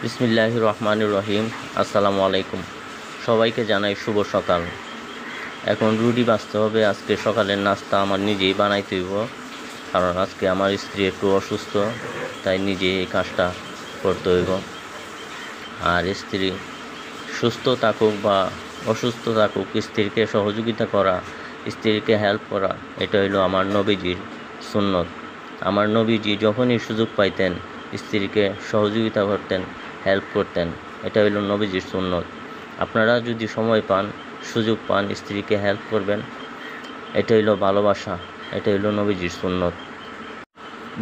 বিসমিল্লাহির রহমানির রহিম। আসসালামু আলাইকুম। সবাইকে জানাই শুভ সকাল। এখন রুটি বাছতে হবে। আজকে সকালের নাস্তা আমার নিজেই বানাইতে হইব, কারণ আজকে আমার স্ত্রী একটু অসুস্থ, তাই নিজেই এই কাজটা করতে হইব। আর স্ত্রী সুস্থ থাকুক বা অসুস্থ থাকুক, স্ত্রীকে সহযোগিতা করা, স্ত্রীকে হেল্প করা, এটা হইল আমার নবীজির সুন্নত। আমার নবীজি যখনই সুযোগ পাইতেন স্ত্রীকে সহযোগিতা করতেন, হেল্প করতেন। এটা হইল নবীজির সুন্নত। আপনারা যদি সময় পান, সুযোগ পান, স্ত্রীকে হেল্প করবেন। এটা হইল ভালোবাসা, এটা হইল নবীজির সুন্নত।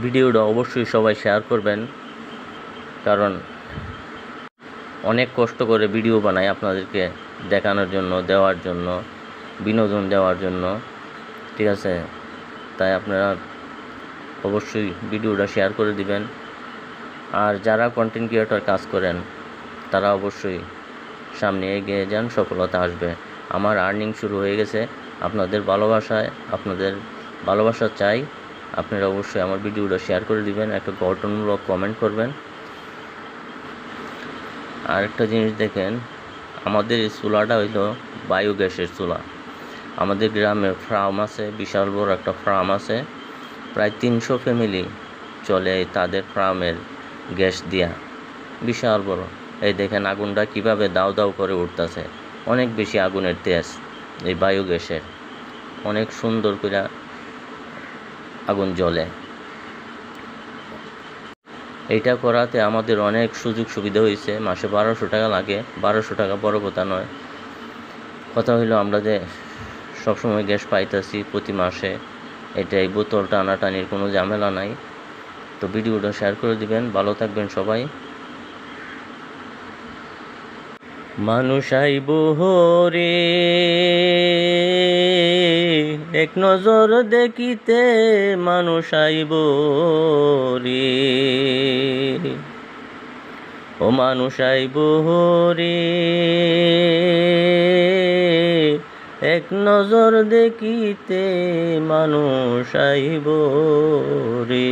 ভিডিওটা অবশ্যই সবাই শেয়ার করবেন, কারণ অনেক কষ্ট করে ভিডিও বানাই আপনাদেরকে দেখানোর জন্য, দেওয়ার জন্য, বিনোদন দেওয়ার জন্য, ঠিক আছে? তাই আপনারা অবশ্যই ভিডিওটা শেয়ার করে দিবেন। আর যারা কন্টেন্ট ক্রিয়েটর কাজ করেন তারা অবশ্যই সামনে এগিয়ে যান, সফলতা আসবে। আমার আর্নিং শুরু হয়ে গেছে। আপনাদের ভালোবাসা চাই। আপনারা অবশ্যই আমার ভিডিওটা শেয়ার করে দিবেন, একটা গঠনমূলক কমেন্ট করবেন। আর একটা জিনিস দেখেন, আমাদের এই চুলাটা হইল বায়োগ্যাসের চুলা। আমাদের গ্রামে ফার্ম আছে, বিশাল বড় একটা ফার্ম আছে, প্রায় 300 ফ্যামিলি চলে তাদের ফার্মের গ্যাস দিয়া, বিশাল বড়। এই দেখেন আগুনটা কিভাবে দাউ দাউ করে উঠতেছে। অনেক বেশি আগুনের তেজ এই বায়োগ্যাসের, অনেক সুন্দর করে আগুন জ্বলে। এইটা করাতে আমাদের অনেক সুযোগ সুবিধা হয়েছে। মাসে 1200 টাকা লাগে। 1200 টাকা বড় কথা নয়। কথা হইল আমরা যে সবসময় গ্যাস পাইতেছি প্রতি মাসে, এটাই বোতল টানাটানির কোনো ঝামেলা নাই। তো ভিডিওটা শেয়ার করে দিবেন। ভালো থাকবেন সবাই। মানুষ আইব রে এক নজর দেখিতে, মানুষ আইব রে, ও মানুষ আইব রে এক নজর দেখিতে, মানুষ আইব রে।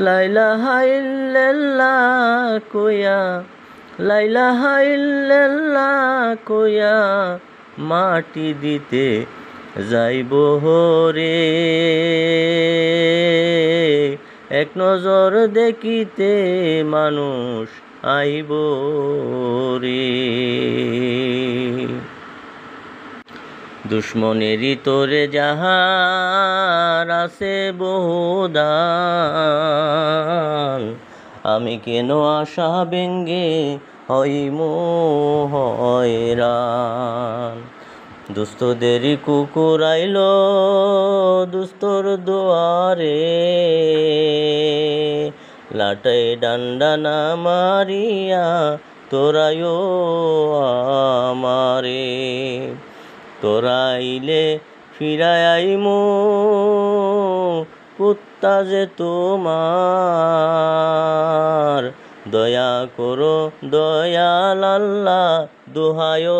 লা ইলাহা ইল্লাল্লাহ কইয়া, লা ইলাহা ইল্লাল্লাহ কইয়া মাটি দিতে যাইব রে এক নজর দেখিতে, মানুষ আইব রে। দুশ্মনেরই তোরে যাহার আছে বহুদান, আমি কেন আশা ব্যঙ্গে হইমু হয়রান। দুস্থদেরই কুকুর আইল দুস্তর দুয়ারে, লাটাই ডান্ডা না মারিয়া তোরাইও আমারে। তোরাইলে ফিরাই আইমু কুত্তা যে তোমার, দয়া করো দয়াল আল্লাহ দোহায়।